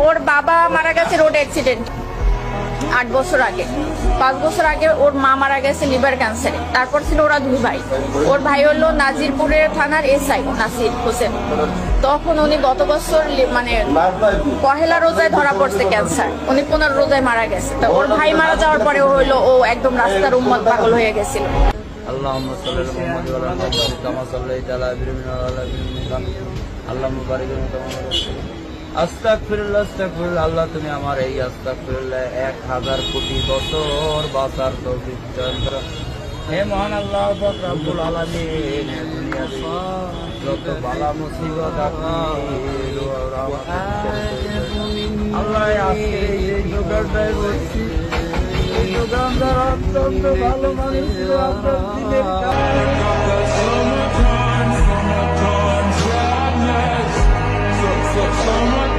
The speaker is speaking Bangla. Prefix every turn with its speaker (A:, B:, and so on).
A: ওর বাবা মারা গেছে রোড অ্যাক্সিডেন্ট 8 বছর আগে। 5 বছর আগে ওর মা মারা গেছে লিভার ক্যান্সারে। তারপর ছিল ওরা 2 ভাই। ওর ভাই হলো নাজিরপুরের থানার এসআই নাসির হোসেন। তখন উনি গত বছর মানে পহেলা রোজায় ধরা পড়ছে ক্যান্সার। উনি 15 রোজায় মারা গেছে। তো ওর ভাই মারা যাওয়ার পরে হইলো ও একদম রাস্তার উম্মত পাগল হয়ে গেছিল।
B: اللهم صل على محمد وعلى ال محمد كما صليت على ابراهيم وعلى ال ابراهيم اللهم بارك على محمد আস্তাগফিরুল্লাহ আস্তাগফিরুল্লাহ। আল্লাহ তুমি আমার এই আস্তাগফিরুল্লাহ 1000 কোটি বছর বাঁচার তৌফিক দান করো। হে মহান আল্লাহ পাক রব্বুল আলামিন, দুনিয়াতে যত বালা মুসিবত আপনি আল্লাহ আজকে এই দোকানটায় বসছি, এই দোকানদার অত্যন্ত ভালো মানুষ ছিল। আপনার দিনের
C: Summertime, summertime, sadness. Summertime.